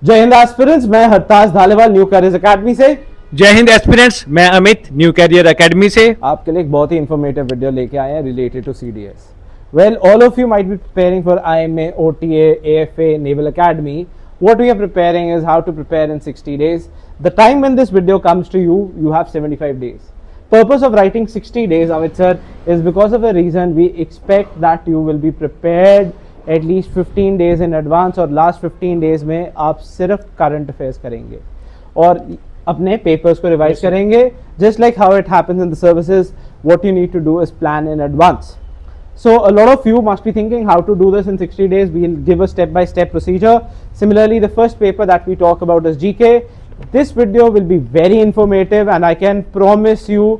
जय हिंद एस्पिरेंट्स, मैं हरताज Dhaliwal new career academy से। जय हिंद एस्पिरेंट्स, मैं अमित न्यू कैरियर एकेडमी से आपके लिए एक बहुत ही इंफॉर्मेटिव वीडियो लेके आए हैं related to CDS. Well, all of you might be preparing for IMA, OTA, AFA, Naval Academy. What we are preparing is how to prepare in 60 days. The time when this video comes to you, you have 75 days. Purpose of writing 60 days, Amit sir, is because of a reason we expect that you will be prepared at least 15 days in advance और last 15 days में आप सिर्फ current affairs करेंगे और अपने papers को revise करेंगे. Just like how it happens in the services, what you need to do is plan in advance. So a lot of you must be thinking how to do this in 60 days. We'll give a step-by-step procedure. Similarly, the first paper that we talk about is GK. This video will be very informative and I can promise you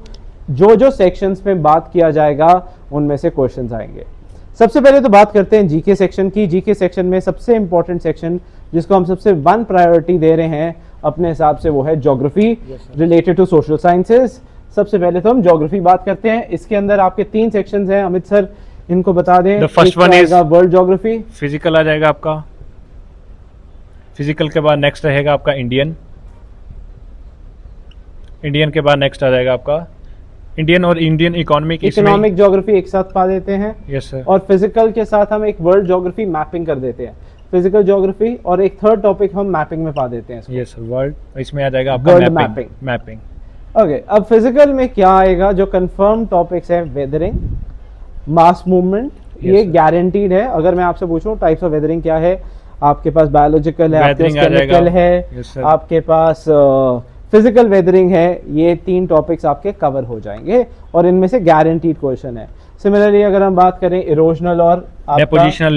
जो sections में बात किया जाएगा उनमें से questions आएंगे. सबसे पहले तो बात करते हैं जीके सेक्शन की. जीके सेक्शन में सबसे इंपॉर्टेंट सेक्शन जिसको हम सबसे वन प्रायोरिटी दे रहे हैं अपने हिसाब से वो है geography related to social sciences. सबसे पहले तो हम ज्योग्राफी बात करते हैं. इसके अंदर आपके 3 सेक्शंस हैं. अमित सर इनको बता दें. First one is world geography. Physical आ जाएगा आपका. फिजिकल के बाद नेक्स्ट रहेगा आपका इंडियन के बाद नेक्स्ट आ जाएगा आपका इंडियन और इंडियन इकोनॉमिक ज्योग्राफी एक साथ पा देते हैं. Yes sir. और फिजिकल के साथ हम एक वर्ल्ड ज्योग्राफी मैपिंग कर देते हैं. फिजिकल ज्योग्राफी और एक थर्ड टॉपिक हम मैपिंग में पा देते हैं. Yes sir. वर्ल्ड इसमें आ जाएगा आपका मैपिंग. ओके, अब फिजिकल में क्या आएगा? जो कंफर्म टॉपिक्स है वेदरिंग, मास मूवमेंट, ये गारंटीड है. अगर मैं आपसे पूछूं टाइप्स ऑफ वेदरिंग क्या है, आपके पास बायोलॉजिकल है, आपके पास केमिकल है, आपके पास फिजिकल वेदरिंग है. ये 3 टॉपिक्स आपके कवर हो जाएंगे और इनमें से गारंटीड क्वेश्चन है. सिमिलरली अगर हम बात करें इरोजनल और डिपोजिशनल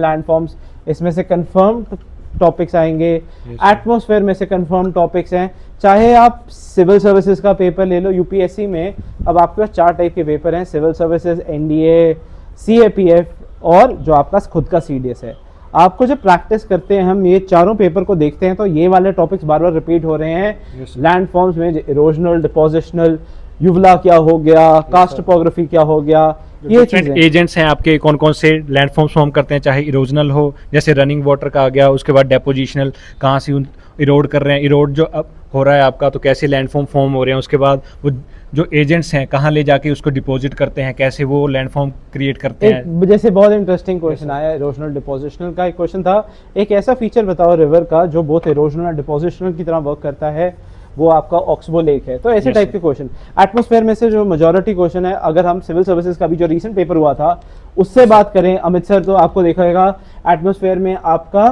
लैंडफॉर्म्स, इसमें से कंफर्म टॉपिक्स आएंगे. एटमॉस्फेयर में से कंफर्म टॉपिक्स हैं. चाहे आप सिविल सर्विसेज का पेपर ले लो, यूपीएससी में अब आपके पास 4 टाइप के पेपर हैं. सिविल सर्विसेज, एनडीए, सीएपीएफ और जो आपका खुद का सीडीएस है. आपको जब प्रैक्टिस करते हैं हम ये चारों पेपर को देखते हैं तो ये वाले टॉपिक्स बार बार रिपीट हो रहे हैं. लैंड फॉर्म्स में इरोजनल, डिपोजिशनल, युवला क्या हो गया, कास्ट टोपोग्राफी क्या हो गया, ये चीजें. एजेंट्स हैं आपके कौन कौन से लैंड फॉर्म्स फॉर्म करते हैं, चाहे इरोजनल हो जैसे रनिंग वाटर का आ गया, उसके बाद डेपोजिशनल कहाँ से इरोड कर रहे हैं, इरोड जो अब हो रहा है आपका तो कैसे लैंडफॉर्म फॉर्म हो रहे हैं, उसके बाद वो जो एजेंट्स हैं कहाँ ले जाके उसको डिपॉजिट करते हैं, कैसे वो लैंडफॉर्म क्रिएट करते हैं. जैसे बहुत इंटरेस्टिंग क्वेश्चन आया इरोजनल डिपोजिशनल का. एक क्वेश्चन था, एक ऐसा फीचर बताओ रिवर का जो बहुत इरोजनल और डिपोजिशनल की तरह वर्क करता है, वो आपका ऑक्सबो लेक है. तो ऐसे टाइप के क्वेश्चन. एटमॉस्फेयर में से जो मेजॉरिटी क्वेश्चन है, अगर हम सिविल सर्विसेज का भी जो रीसेंट पेपर हुआ था उससे बात करें अमित सर, तो आपको देखेगा एटमॉस्फेयर में आपका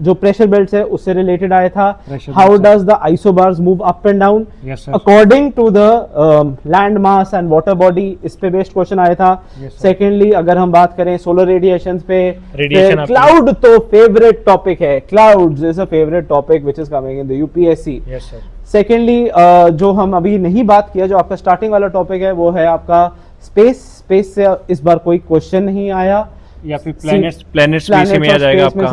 जो प्रेशर बेल्ट है उससे रिलेटेड आया था. How does the isobars move up and down according to the land mass and water body, इस पे बेस्ड क्वेश्चन आया था. सेकेंडली अगर हम बात करें सोलर रेडिएशन पे, क्लाउड तो फेवरेट टॉपिक है. Clouds is a favourite topic which is coming in the UPSC. Secondly जो हम अभी नहीं बात किया, जो आपका स्टार्टिंग वाला टॉपिक है वो है आपका स्पेस से इस बार कोई क्वेश्चन नहीं आया, या फिर प्लैनेट्स में आ जाएगा आपका.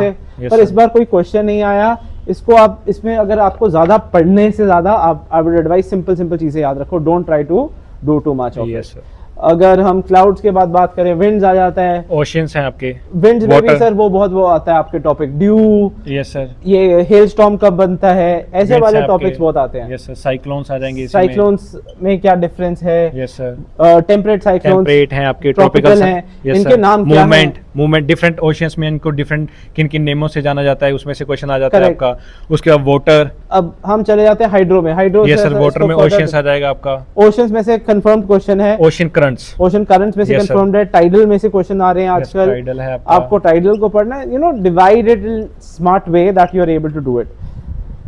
पर इस बार कोई क्वेश्चन नहीं आया. इसको आप इसमें अगर आपको ज्यादा पढ़ने से ज्यादा आप आई वुड एडवाइस सिंपल चीजें याद रखो. Don't try to do too much of it. अगर हम क्लाउड्स के बाद बात करें, विंड्स आ जाता है. ओशियंस हैं आपके. विंड्स में भी सर वो आता है आपके टॉपिक. Due, yes sir. ये हेल स्टॉर्म कब बनता है, ऐसे वाले टॉपिक्स बहुत आते हैं. Yes sir. साइक्लोन्स आ जाएंगे. साइक्लोन्स में क्या डिफरेंस है? Yes sir. Temperate cyclones, temperate हैं आपके, ट्रॉपिकल हैं. इनके नाम क्या हैं? मूवमेंट डिफरेंट ओशियंस में इनको डिफरेंट किन नेमों से जाना जाता है, उसमें से क्वेश्चन आ जाता है आपका. उसके बाद वाटर. अब हम चले जाते हैं हाइड्रो में. Hydro, yes sir. वाटर में ओशियंस आ जाएगा आपका. ओशियंस में से कंफर्म्ड क्वेश्चन है. ओशन करंट्स में से कंफर्म्ड है. टाइडल में से क्वेश्चन आ रहे हैं आजकल. टाइडल है आपका. आपको टाइडल को पढ़ना है, divide it in smart way that you are able to do it.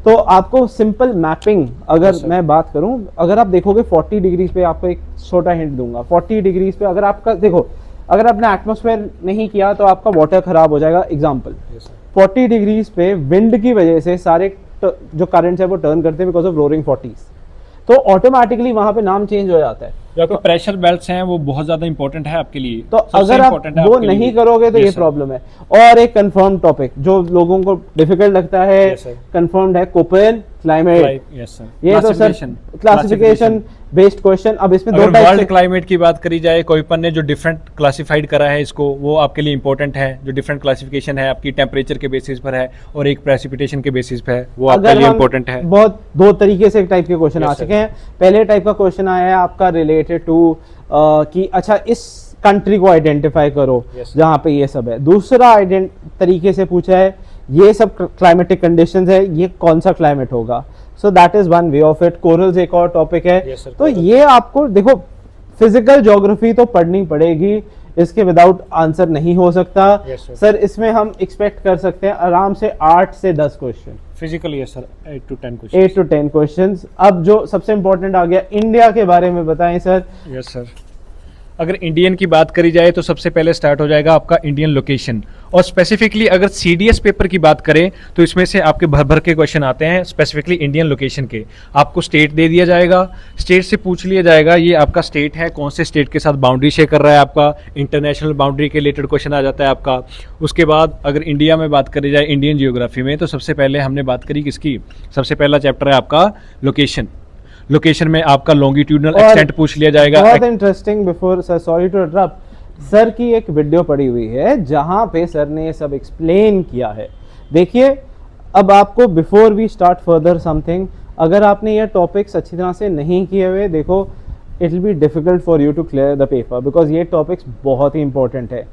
तो आपको सिंपल मैपिंग अगर मैं बात करूं, अगर आप देखोगे 40 डिग्रीज पे, आपको एक छोटा हिंट दूंगा. 40 डिग्रीज पे अगर आपका देखो, अगर आपने एटमॉस्फेयर नहीं किया तो आपका वाटर खराब हो जाएगा. एग्जांपल, 40 डिग्रीज पे विंड की वजह से सारे जो करंट्स है वो टर्न करते हैं बिकॉज ऑफ रोरिंग 40s. तो ऑटोमेटिकली वहां पे नाम चेंज हो जाता है. जो आपके प्रेशर बेल्ट्स हैं वो बहुत ज्यादा इंपॉर्टेंट है आपके लिए, तो सबसे अगर आप important है वो आपके नहीं लिए। करोगे तो Yes, ये sir. प्रॉब्लम है। और एक कंफर्म टॉपिक जो लोगों को डिफिकल्ट लगता है, Yes, sir. कंफर्म्ड है कोपेन क्लाइमेट। यस सर, ये तो सर क्लासिफिकेशन बेस्ड क्वेश्चन। अब इसमें दो अगर टाइप वर्ल्ड से क्लाइमेट की बात करी जाए, कोईपन ने जो डिफरेंट क्लासिफाइड करा है इसको, वो आपके लिए इंपॉर्टेंट है। जो डिफरेंट क्लासिफिकेशन है आपकी टेम्परेचर के बेसिस पर है और एक प्रेसिपिटेशन के बेसिस पे है, वो आपके अगर लिए हम इंपॉर्टेंट है। बहुत दो तरीके से टाइप के क्वेश्चन Yes, आ sir. चुके हैं। पहले टाइप का क्वेश्चन आया है आपका रिलेटेड टू कि अच्छा इस कंट्री को आइडेंटिफाई करो Yes, sir. जहाँ पे ये सब है। दूसरा तरीके से पूछा है ये सब क्लाइमेटिक कंडीशंस है, ये कौन सा क्लाइमेट होगा। So that is one way of it. Corals एक और टॉपिक है। Yes, sir, तो corals. ये आपको देखो फिजिकल ज्योग्राफी तो पढ़नी पड़ेगी, इसके विदाउट आंसर नहीं हो सकता। Yes, sir. सर इसमें हम एक्सपेक्ट कर सकते हैं आराम से 8 से 10 question, physically yes sir, 8 to 10 question. 8 to 10 questions. अब जो सबसे इंपॉर्टेंट आ गया इंडिया के बारे में बताएं सर। यस सर, अगर इंडियन की बात करी जाए तो सबसे पहले स्टार्ट हो जाएगा आपका इंडियन लोकेशन। और स्पेसिफिकली अगर सीडीएस पेपर की बात करें तो इसमें से आपके भर भर के क्वेश्चन आते हैं स्पेसिफिकली इंडियन लोकेशन के। आपको स्टेट दे दिया जाएगा, स्टेट से पूछ लिया जाएगा ये आपका स्टेट है, कौन से स्टेट के साथ बाउंड्री शेयर कर रहा है आपका, इंटरनेशनल बाउंड्री के रिलेटेड क्वेश्चन आ जाता है आपका। उसके बाद अगर इंडिया में बात करी जाए इंडियन जियोग्राफी में, तो सबसे पहले हमने बात करी किसकी, सबसे पहला चैप्टर है आपका लोकेशन। लोकेशन में आपका लॉन्गिट्यूडनल एक्सटेंट पूछ लिया जाएगा। बहुत interesting, before sir sorry to interrupt, sir की एक वीडियो पड़ी हुई है जहां पे सर ने ये सब एक्सप्लेन किया है। देखिए अब आपको before we start further something, अगर आपने ये टॉपिक्स अच्छी तरह से नहीं किए हुए, देखो it will be difficult for you to clear the paper because ये टॉपिक्स बहुत ही इंपॉर्टेंट है।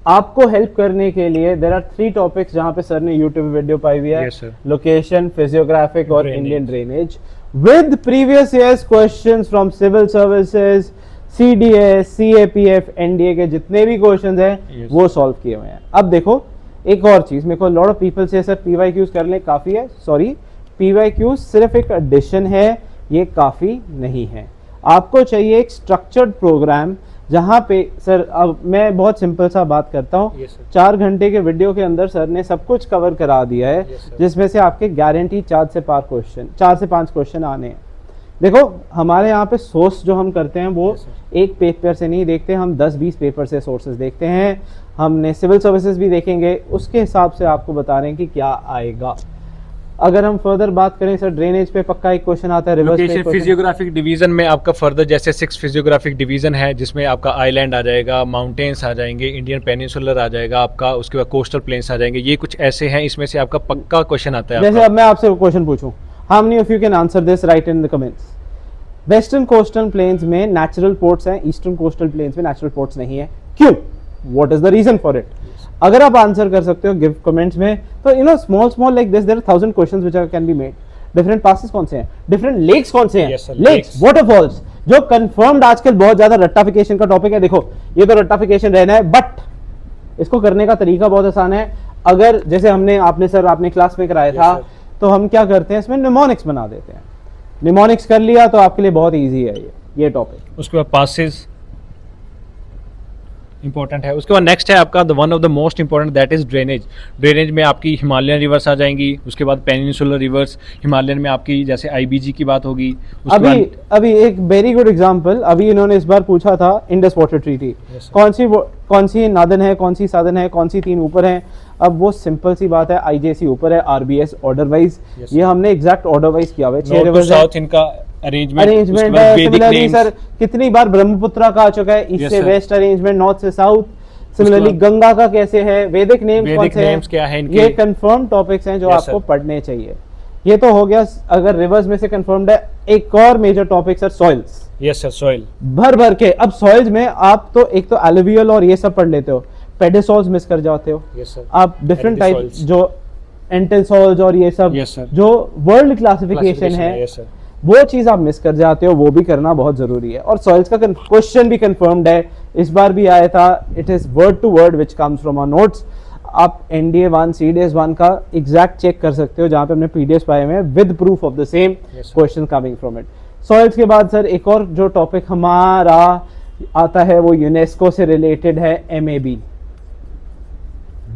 आपको हेल्प करने के लिए देयर आर 3 टॉपिक्स जहां पे सर ने यूट्यूब वीडियो पाई हुई है। Yes, sir. लोकेशन, फिजियोग्राफिक और Drainage. Indian drainage with previous years questions from civil services, CDS, CAPF, NDA के जितने भी क्वेश्चंस हैं Yes. वो सॉल्व किए हुए हैं। अब देखो एक और चीज, मेरे को लॉट ऑफ पीपल से सर PYQs कर ले काफी है। सॉरी, PYQs सिर्फ एक एडिशन है, ये काफी नहीं है। आपको चाहिए एक स्ट्रक्चर्ड प्रोग्राम जहाँ पे सर, अब मैं बहुत सिंपल सा बात करता हूँ। Yes, sir. 4 घंटे के वीडियो के अंदर सर ने सब कुछ कवर करा दिया है। Yes, sir. जिसमें से आपके गारंटी 4 से 5 क्वेश्चन आने हैं। देखो हमारे यहाँ पे सोर्स जो हम करते हैं वो Yes, sir. एक पेपर से नहीं देखते, हम 10-20 पेपर से सोर्सेज देखते हैं। हमने सिविल सर्विसेज भी देखेंगे, उसके हिसाब से आपको बता रहे हैं कि क्या आएगा। अगर हम फर्दर बात करें सर, ड्रेनेज पे पक्का एक क्वेश्चन आता है, रिवर्स लोकेशन फिजियोग्राफिक डिवीजन में आपका फर्दर जैसे 6 फिजियोग्राफिक डिवीजन है, जिसमें आपका आइलैंड आ जाएगा, माउंटेन्स आ जाएंगे, इंडियन पेनिनसुलर आ जाएगा आपका, उसके बाद कोस्टल प्लेन्स आ जाएंगे। ये कुछ ऐसे हैं, इसमें से आपका पक्का क्वेश्चन आता है जैसे आपका। अब मैं आपसे क्वेश्चन पूछूं, how many of you can answer this, right in the comments. Western coastal plains में नेचुरल पोर्ट्स हैं, ईस्टर्न कोस्टल प्लेन्स में नेचुरल पोर्ट्स नहीं है, क्यों, what is the reason for it. अगर आप आंसर कर सकते हो गिव कमेंट्स में, तो you know small like this there are 1000 questions which can be made. Different passes कौन से हैं, डिफरेंट लेक्स कौन से हैं, Yes, sir, lakes, lakes. Waterfalls जो कंफर्म्ड आजकल बहुत ज्यादा रट्टाफिकेशन का टॉपिक है। देखो ये तो रट्टाफिकेशन रहना है, बट इसको करने का तरीका बहुत आसान है। अगर जैसे आपने क्लास में कराया Yes, था, sir. तो हम क्या करते हैं, इसमें निमोनिक्स बना देते हैं। निमोनिक्स कर लिया तो आपके लिए बहुत इजी है ये टॉपिक। उसके बाद पासेस इंपॉर्टेंट है। उसके बाद नेक्स्ट है आपका one of the most important, that is drainage. Drainage में आपकी हिमालयन रिवर्स आ जाएंगी, उसके बाद पेनिनसुलर रिवर्स, हिमालयन में आपकी जैसे IBG की बात होगी। उसके अभी बाद अभी एक वेरी गुड एग्जांपल, अभी इन्होंने इस बार पूछा था Indus water treaty, Yes, sir. कौन सी नादन है, कौन सी साधन है, कौन सी 3 ऊपर है। अब वो सिंपल सी बात है, IJC ऊपर है, RBS order wise. Yes, sir. ये हमने एग्जैक्ट ऑर्डर वाइज किया हुआ है। 6 नॉर्थ टू रिवर्स साउथ इनका अरेंजमेंट अरेंजमेंट है। सिमिलरली सर कितनी बार ब्रह्मपुत्र का आ चुका है, ईस्ट Yes, से sir. वेस्ट अरेंजमेंट, नॉर्थ से साउथ। सिमिलरली बाद- गंगा का कैसे है, वैदिक नेम्स कौन वैदिक से हैं, names क्या है इनके? ये कंफर्म टॉपिक्स हैं जो Yes, आपको sir. पढ़ने चाहिए। ये तो हो गया अगर रिवर्स में से कंफर्म्ड है। एक और major topic sir, soils, yes sir, soil. भर भर के। अब सॉइल्स में आप तो एक तो एलुवियल और ये सब पढ़ लेते हो, पेडिसॉल्स मिस कर जाते हो। यस सर, आप डिफरेंट टाइप Eridisols. जो एंटेसॉल्स और ये सब Yes, sir. जो वर्ल्ड क्लासिफिकेशन है, यस सर। वो चीज आप मिस कर जाते हो, वो भी करना बहुत जरूरी है। और सॉइल्स का क्वेश्चन भी कंफर्म्ड है, इस बार भी आया था। It is word to word which comes from our notes. आप NDA 1 CDS 1 का एग्जैक्ट चेक कर सकते हो, जहां पे हमने PDFs पाए हुए हैं with proof of the same Yes, sir. Question coming from it. Soils के बाद सर एक और जो टॉपिक हमारा आता है वो यूनेस्को से रिलेटेड है, MAB,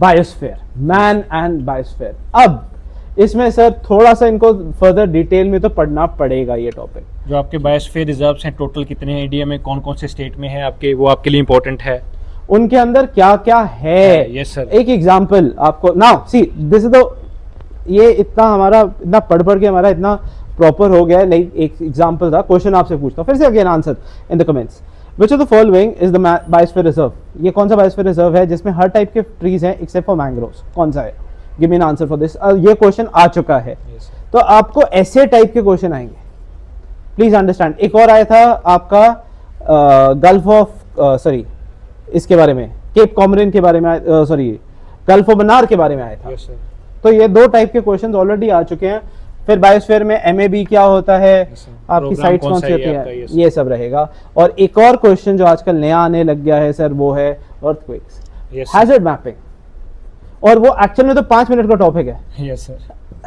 biosphere, man and biosphere. अब इसमें सर थोड़ा सा इनको फर्दर डिटेल में तो पढ़ना पड़ेगा ये टॉपिक। जो आपके बायोस्फीयर रिजर्व्स हैं टोटल कितने हैं इंडिया में, कौन कौन से स्टेट में है आपके, वो आपके लिए इंपॉर्टेंट है। उनके अंदर क्या क्या है। Yes sir. एक एग्जांपल आपको now see this is the, ये इतना हमारा इतना पढ़ के हमारा इतना प्रॉपर हो गया है। लाइक एक एग्जांपल था, क्वेश्चन आपसे पूछता हूँ फिर से again answer in the comments. Which of the following is the biosphere reserve? ये कौन सा बायोस्फीयर रिजर्व है जिसमें हर टाइप के ट्रीज हैं एक्सेप्ट फॉर मैंग्रोव्स? कौन सा है? Give me an answer for this. ये क्वेश्चन आ चुका है। तो आपको ऐसे टाइप के क्वेश्चन आएंगे, प्लीज अंडरस्टैंड। एक और आया था आपका गल्फ ऑफ सॉरी इसके बारे में, केप कॉमरिन के बारे में, सॉरी गल्फ ऑफ मन्नार के बारे में आया था। Yes, sir. तो ये दो टाइप के क्वेश्चंस ऑलरेडी आ चुके हैं। फिर बायोस्फीयर में एमएबी क्या होता है, Yes, sir. आपकी Program साइट्स कौन कौन सा सी है होती आपका, है, yes, sir. ये सब रहेगा। और एक और क्वेश्चन जो आजकल नया आने लग गया है सर, वो है earthquakes, Yes, sir. Hazard mapping. और वो एक्चुअल में तो 5 मिनट का टॉपिक है। Yes sir.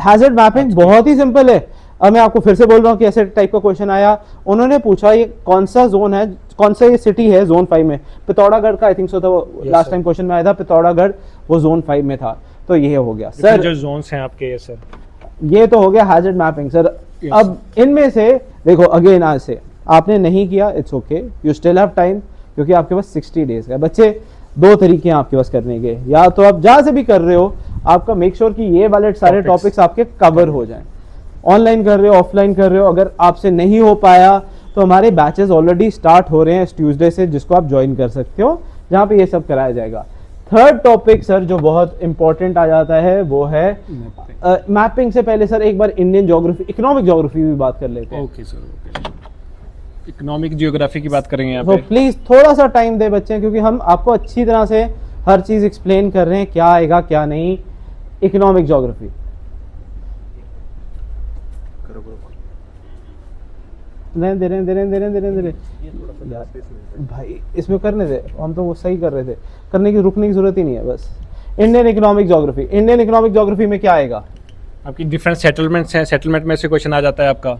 हैजर्ड मैपिंग बहुत ही सिंपल है। अब मैं आपको फिर से बोल रहा हूँ कि ऐसे टाइप का क्वेश्चन आया, उन्होंने पूछा ये कौन सा जोन है, कौन सा ये सिटी है जोन 5 में। पिथौरागढ़ का आई थिंक सो था, वो Yes, last sir. Time question में आया था, पिथौरागढ़ वो जोन 5 में था। तो ये हो गया सर सर, जो जोन्स हैं आपके, यस सर। ये तो हो गया हैजर्ड मैपिंग सर। Yes, अब इनमें से देखो अगेन, आज से आपने नहीं किया it's okay, you still have time, क्योंकि आपके पास 60 डेज का। बच्चे दो तरीके हैं आपके पास करने के, या तो आप जहां से भी कर रहे हो आपका मेक श्योर कि ये वाले सारे Topics. टॉपिक्स आपके कवर हो जाएं। ऑनलाइन कर रहे हो, ऑफलाइन कर रहे हो, अगर आपसे नहीं हो पाया तो हमारे बैचेस ऑलरेडी स्टार्ट हो रहे हैं इस ट्यूसडे से, जिसको आप ज्वाइन कर सकते हो, जहाँ पे ये सब कराया जाएगा। थर्ड टॉपिक सर जो बहुत इंपॉर्टेंट आ जाता है वो है मैपिंग। से पहले सर एक बार इंडियन ज्योग्राफी, इकोनॉमिक ज्योग्राफी भी बात कर लेते हैं। Okay sir, okay. Economic geography की बात करेंगे यहाँ तो पे। प्लीज थोड़ा सा टाइम दे बच्चे, क्योंकि हम आपको अच्छी तरह से हर चीज एक्सप्लेन कर रहे हैं, क्या आएगा क्या नहीं। इकोनॉमिक ज्योग्राफी दे भाई, इसमें करने दे, हम तो वो सही कर रहे थे, करने की रुकने की जरूरत ही नहीं है बस। Indian economic geography, Indian economic geography में क्या आएगा? आपकी डिफरेंट सेटलमेंट्स हैं, सेटलमेंट में से क्वेश्चन आ जाता है आपका।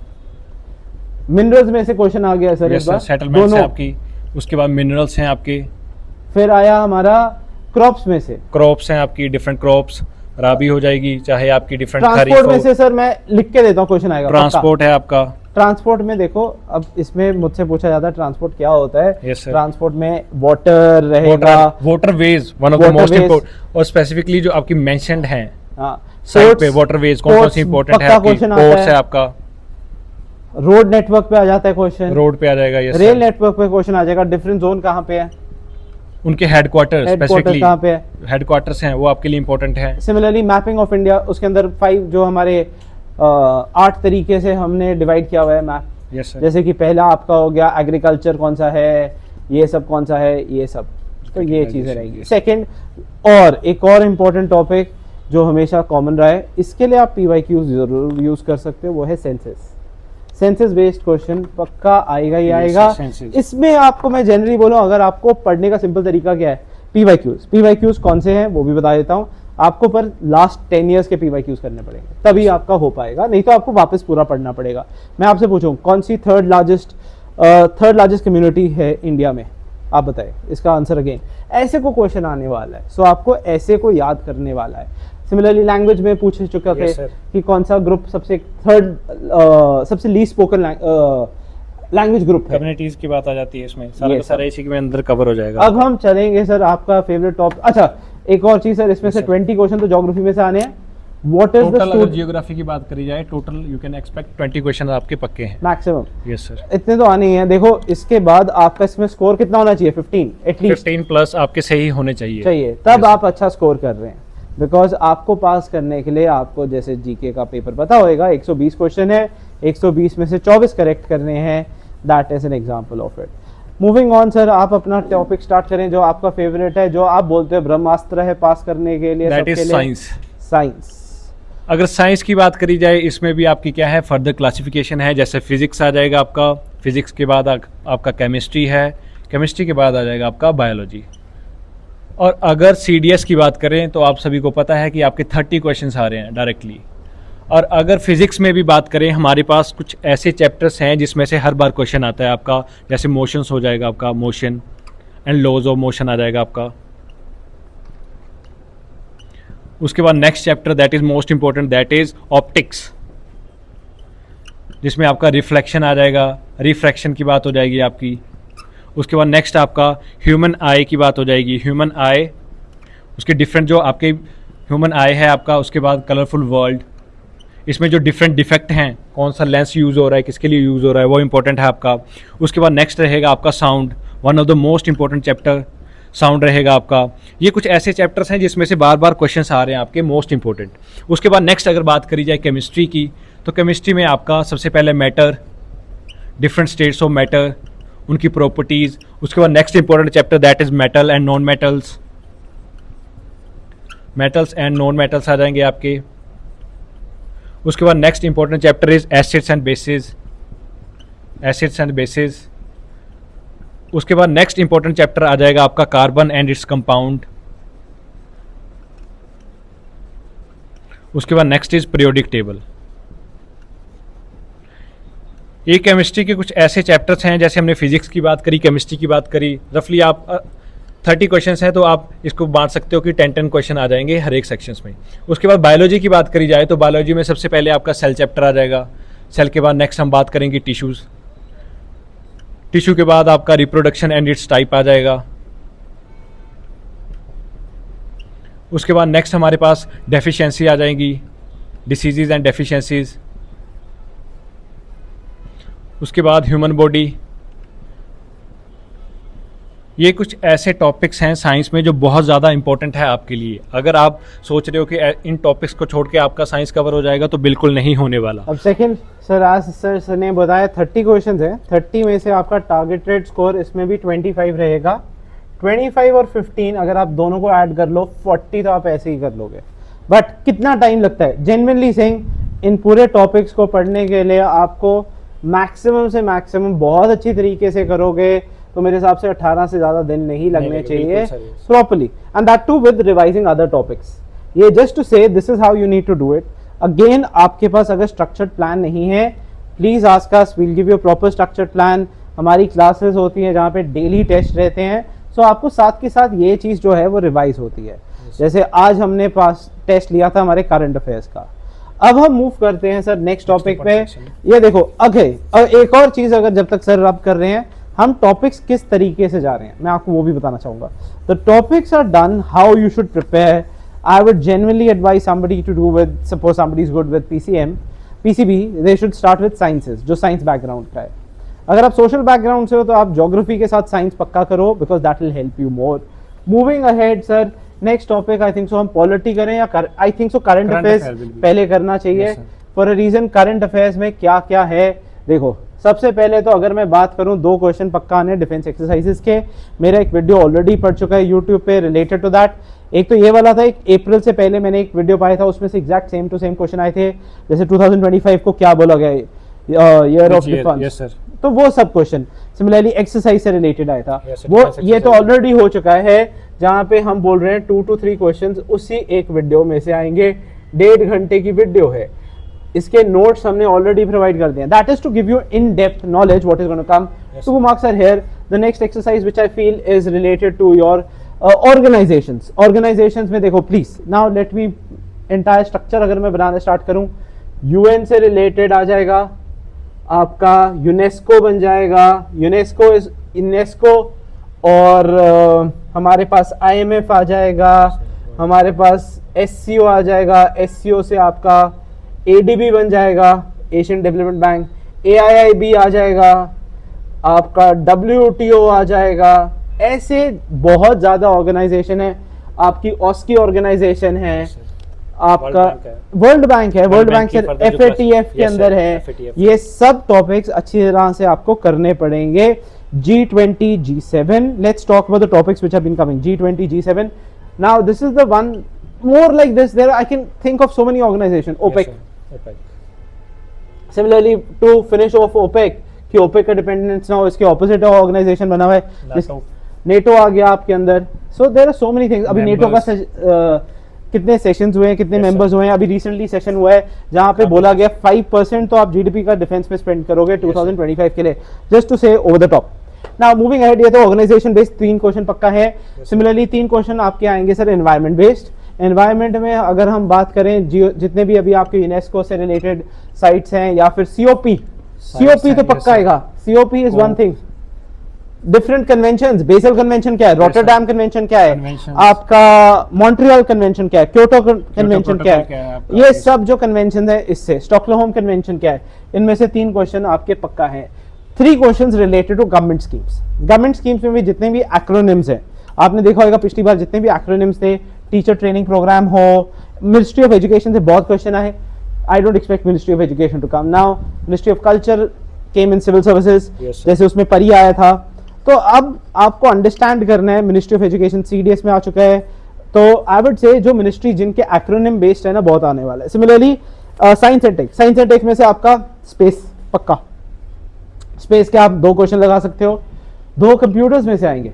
मिनरल्स में से क्वेश्चन आ गया सर यस इस सर, बार, सेटलमेंट्स हैं दोनों। आपकी, उसके बाद मिनरल्स हैं आपके, फिर आया हमारा क्रॉप्स में से, क्रॉप्स हैं आपकी, डिफरेंट क्रॉप्स, राबी हो जाएगी, चाहे आपकी डिफरेंट ट्रांसपोर्ट में से सर मैं लिख के देता हूँ क्वेश्चन आएगा। ट्रांसपोर्ट है आपका। ट्रांसपोर्ट में देखो, अब इसमें मुझसे पूछा जाता है ट्रांसपोर्ट क्या होता है। Yes, sir. ट्रांसपोर्ट में वाटर रहेगा, waterways one of the most Waterways. Important, और स्पेसिफिकली जो आपकी मेंशनड हैं हाँ, साइड पे वाटरवेज कौन कौन सी इंपॉर्टेंट है पक्का आपकी, question आता पोर्ट्स है है। आपका, रोड नेटवर्क पे आ जाता है क्वेश्चन, रोड पे आ जाएगा। Yes rail sir. नेटवर्क पे क्वेश्चन आ जाएगा, डिफरेंट जोन कहाँ पे है, उनके हेडक्वार्टर हेडक्वार्टर स्पेसिफिकली कहाँ पे है। हेडक्वार्टर्स हैं वो आपके लिए इंपॉर्टेंट है। सिमिलरली मैपिंग ऑफ इंडिया, उसके अंदर 5 जो हमारे 8 तरीके से हमने डिवाइड किया हुआ है मैप। Yes sir. जैसे कि पहला आपका हो गया एग्रीकल्चर कौन सा है, ये सब कौन सा है, ये सब, तो ये चीजें रहेंगी। सेकंड, और एक और इम्पोर्टेंट टॉपिक जो हमेशा कॉमन रहा है, इसके लिए आप PYQ जरूर यूज कर सकते हो, वो है सेंसस। सेंसस बेस्ड क्वेश्चन पक्का आएगा ही आएगा। census। इसमें आपको मैं जनरली बोलूं, अगर आपको पढ़ने का सिंपल तरीका क्या है, PYQs कौन से हैं वो भी बता देता हूं आपको, पर लास्ट 10 ईयर्स के PYQs करने पड़ेंगे, तभी आपका हो पाएगा, नहीं तो आपको वापस पूरा पढ़ना पड़ेगा। मैं आपसे पूछूं कौन सी थर्ड लार्जेस्ट कम्युनिटी है इंडिया में, आप बताएं इसका आंसर। अगेन ऐसे को क्वेश्चन आने वाला है, सो आपको ऐसे को याद करने वाला है। सिमिलरली लैंग्वेज में पूछ चुका थे Yes, sir. कि कौन सा ग्रुप सबसे लीस्ट स्पोकन लैंग्वेज ग्रुप है। कम्युनिटीज की बात आ जाती है इसमें, सारा Yes, का सारा sir. इसी के अंदर कवर हो जाएगा। अब हम चलेंगे सर आपका फेवरेट टॉप। अच्छा एक और चीज सर, इसमें Yes, से sir. 20 क्वेश्चन तो ज्योग्राफी में से आने हैं। व्हाट इज टोटल अगर द जियोग्राफी की बात करी जाए, total you can expect 20 question आपके पक्के हैं। मैक्सिमम? Yes sir. इतने तो आने ही हैं। देखो इसके बाद आपका इसमें स्कोर कितना होना चाहिए? 15 एटलीस्ट 15 प्लस आपके सही होने चाहिए। चाहिए, तब Yes, आप अच्छा स्कोर कर रहे हैं। बिकॉज आपको पास करने के लिए आपको जैसे जीके का पेपर पता होएगा, 120 क्वेश्चन है, 120 में से 24 करेक्ट करने हैं। That is an example of it. Moving on sir, आप अपना टॉपिक स्टार्ट करें जो आपका फेवरेट है, जो आप बोलते हैं ब्रह्मास्त्र है पास करने के लिए। That is science. साइंस। अगर साइंस की बात करी जाए, इसमें भी आपकी क्या है, फर्दर क्लासिफिकेशन है। जैसे फिजिक्स आ जाएगा आपका, फिजिक्स के बाद आपका केमिस्ट्री है, केमिस्ट्री के बाद आ जाएगा आपका बायोलॉजी। और अगर CDS की बात करें तो आप सभी को पता है कि आपके 30 क्वेश्चंस आ रहे हैं डायरेक्टली। और अगर फिजिक्स में भी बात करें, हमारे पास कुछ ऐसे चैप्टर्स हैं जिसमें से हर बार क्वेश्चन आता है आपका। जैसे मोशंस हो जाएगा आपका, motion and laws of motion आ जाएगा आपका। उसके बाद next chapter that is most important, that is optics, जिसमें आपका रिफ्लेक्शन आ जाएगा, रिफ्रैक्शन की बात हो जाएगी आपकी। उसके बाद नेक्स्ट आपका ह्यूमन आई की बात हो जाएगी, ह्यूमन आई, उसके डिफरेंट जो आपके ह्यूमन आई है आपका। उसके बाद कलरफुल वर्ल्ड, इसमें जो डिफरेंट डिफेक्ट हैं, कौन सा लेंस यूज़ हो रहा है, किसके लिए यूज़ हो रहा है, वो इंपॉर्टेंट है आपका। उसके बाद नेक्स्ट रहेगा आपका sound, one of the most important chapter sound रहेगा आपका। ये कुछ ऐसे चैप्टर्स हैं जिसमें से बार बार क्वेश्चंस आ रहे हैं आपके मोस्ट इंपॉर्टेंट। उसके बाद नेक्स्ट अगर बात करी जाए केमिस्ट्री की, तो केमिस्ट्री में आपका सबसे पहले matter, different states of matter, उनकी प्रॉपर्टीज़। उसके बाद next important chapter that is metal and non metals, metals and non metals आ जाएंगे आपके। उसके बाद next important chapter is acids and bases, acids and bases. उसके बाद नेक्स्ट इंपॉर्टेंट चैप्टर आ जाएगा आपका कार्बन एंड इट्स कंपाउंड। उसके बाद नेक्स्ट इज पीरियोडिक टेबल। ये केमिस्ट्री के कुछ ऐसे चैप्टर्स हैं, जैसे हमने फिजिक्स की बात करी, केमिस्ट्री की बात करी, रफली आप 30 क्वेश्चन हैं, तो आप इसको बांट सकते हो कि 10 क्वेश्चन आ जाएंगे हर एक सेक्शंस में। उसके बाद बायोलॉजी की बात करी जाए तो बायोलॉजी में सबसे पहले आपका सेल चैप्टर आ जाएगा। सेल के बाद नेक्स्ट हम बात करेंगे टिश्यूज़, टिश्यू के बाद आपका रिप्रोडक्शन एंड इट्स टाइप आ जाएगा। उसके बाद नेक्स्ट हमारे पास डेफिशिएंसी आ जाएंगी, डिसीजेज एंड डेफिशिएंसीज। उसके बाद ह्यूमन बॉडी। ये कुछ ऐसे टॉपिक्स हैं साइंस में जो बहुत ज़्यादा इंपॉर्टेंट है आपके लिए। अगर आप सोच रहे हो कि इन टॉपिक्स को छोड़ के आपका साइंस कवर हो जाएगा, तो बिल्कुल नहीं होने वाला। अब सेकंड सर, आज सर ने बताया 30 क्वेश्चंस हैं, 30 में से आपका टारगेटेड स्कोर इसमें भी 25 रहेगा। 25 और 15 अगर आप दोनों को ऐड कर लो 40 तो आप ऐसे ही कर लोगे। बट कितना टाइम लगता है? जेन्युइनली सेइंग, इन पूरे टॉपिक्स को पढ़ने के लिए आपको मैक्सिमम से मैक्सिमम बहुत अच्छी तरीके से करोगे तो मेरे हिसाब से 18 से ज़्यादा दिन नहीं लगने चाहिए properly, and that too with revising other topics. ये just to say this is how you need to do it. Again, आपके पास अगर स्ट्रक्चर्ड प्लान नहीं है, please ask us, we will give you proper structured plan. हमारी classes होती हैं जहाँ पे डेली टेस्ट रहते हैं, सो आपको साथ के साथ ये चीज़ जो है वो रिवाइज होती है। जैसे आज हमने पास टेस्ट लिया था हमारे करंट अफेयर्स का। अब हम मूव करते हैं सर नेक्स्ट टॉपिक पे। ये देखो, एक और चीज, अगर जब तक सर रब कर रहे हैं, हम टॉपिक्स किस तरीके से जा रहे हैं मैं आपको वो भी बताना चाहूंगा। The topics are done how you should prepare. I would genuinely advise somebody to do with, suppose somebody is good with PCB, they should start with sciences, जो साइंस बैकग्राउंड का है। अगर आप सोशल बैकग्राउंड से हो तो आप geography के साथ साइंस पक्का करो, because that will help you more. Moving ahead sir, next topic I think so हम पॉलिटी करें या I think so current affairs पहले करना चाहिए for a reason. Current affairs में क्या क्या है देखो, सबसे पहले तो अगर मैं बात करूं, 2 क्वेश्चन पक्का आने डिफेंस एक्सरसाइजेस के। मेरा एक वीडियो ऑलरेडी पड़ चुका है यूट्यूब पे रिलेटेड टू दैट। एक तो ये वाला था, एक अप्रैल से पहले मैंने एक वीडियो पाया था, उसमें से exact same to same question आए थे। जैसे 2025 को क्या बोला गया, ईयर ऑफ डिफेंस, तो वो सब क्वेश्चन सिमिलरली एक्सरसाइज से रिलेटेड आया था। वो ये तो ऑलरेडी हो चुका है, जहां पे हम बोल रहे हैं 2 to 3 क्वेश्चंस उसी एक वीडियो में से आएंगे। 1.5 घंटे की वीडियो है, इसके नोट्स हमने ऑलरेडी प्रोवाइड कर दिए। That is to give you in depth knowledge what is going to come. 2 marks are here. The next exercise which I feel is related to your organisations में देखो please, now let me entire structure अगर मैं बनाना start करूं, UN से related आ जाएगा आपका, यूनेस्को बन जाएगा, यूनेस्को और हमारे पास IMF आ जाएगा, हमारे पास SCO आ जाएगा, SCO से आपका ADB बन जाएगा, एशियन डेवलपमेंट बैंक, AIIB आ जाएगा, आपका WTO आ जाएगा। ऐसे बहुत ज्यादा ऑर्गेनाइजेशन है, आपकी ऑस्की ऑर्गेनाइजेशन है, आपका वर्ल्ड बैंक है, वर्ल्ड बैंक से FATF के अंदर है। ये सब टॉपिक्स अच्छी तरह से आपको करने पड़ेंगे। G20, G7, let's talk about the topics which have been coming. G20, G7. Now this is the one more like this. There I can think of so many organizations. OPEC. Similarly, to finish off OPEC, कि OPEC का dependence ना हो, इसके opposite organisation बना हुआ है, NATO आ गया आपके अंदर। So there are so many things. अभी NATO का कितने सेशंस हुए हैं, कितने मेंबर्स हुए हैं? अभी रिसेंटली सेशन हुआ है जहां पे बोला गया 5% तो आप GDP का डिफेंस में स्पेंड करोगे 2025 के लिए, जस्ट टू से over the top. Now moving ahead, ये तो ऑर्गेनाइजेशन बेस्ड 3 क्वेश्चन पक्का है। सिमिलरली 3 क्वेश्चन आपके आएंगे सर एनवायरमेंट बेस्ड। एनवायरनमेंट में अगर हम बात करें जितने भी अभी आपके यूनेस्को से रिलेटेड साइट्स हैं या फिर सीओपी तो पक्का आएगा। COP is one thing. Different conventions, basal convention क्या है, रोटरडैम कन्वेंशन क्या है, आपका मॉन्ट्रियल कन्वेंशन क्या है, क्योटो कन्वेंशन क्या है, ये सब जो कन्वेंशन है इससे, स्टॉकहोम कन्वेंशन क्या है, इनमें से 3 क्वेश्चन आपके पक्का हैं। 3 questions related to government schemes. Government schemes में भी जितने भी एक्रोनिम्स हैं, आपने देखा होगा पिछली बार जितने भी एक्रोनिम्स थे, टीचर ट्रेनिंग प्रोग्राम हो, मिनिस्ट्री ऑफ एजुकेशन से बहुत क्वेश्चन आए। I don't expect ministry of education to come now. Ministry of culture came in civil services, जैसे उसमें परी आया था। तो अब आपको अंडरस्टैंड करना है, मिनिस्ट्री ऑफ एजुकेशन सीडीएस में आ चुका है, तो आई वुड से जो मिनिस्ट्री जिनके एक्रोनिम बेस्ड है ना, बहुत आने वाला है। Similarly science and tech, science and tech में से आपका स्पेस पक्का, स्पेस के आप 2 क्वेश्चन लगा सकते हो। 2 कंप्यूटर्स में से आएंगे,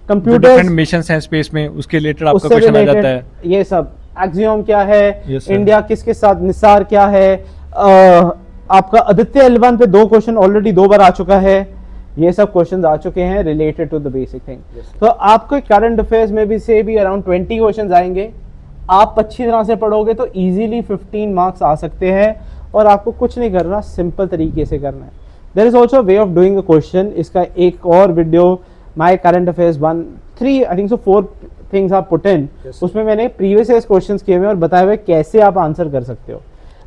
कंप्यूटर्स मिशंस हैं स्पेस में, उसके रिलेटेड आपका क्वेश्चन आ जाता है। ये सब एक्सियोम क्या है, इंडिया किसके साथ निसार क्या है, आपका आदित्य L1 पे 2 क्वेश्चन ऑलरेडी 2 बार आ चुका है। ये सब क्वेश्चंस आ चुके हैं related to the basic thing. तो आपको करंट अफेयर्स में भी अराउंड 20 क्वेश्चंस आएंगे। आप अच्छी तरह से पढ़ोगे तो इजीली 15 मार्क्स आ सकते हैं, और आपको कुछ नहीं करना, सिंपल तरीके से करना है। There is also way of doing a question. इसका एक और video my current affairs 1-3 I think so 4 things आप पुट इन, उसमें मैंने प्रीवियस ईयर क्वेश्चंस किए हुए और बताए हुए कैसे आप आंसर कर सकते हो।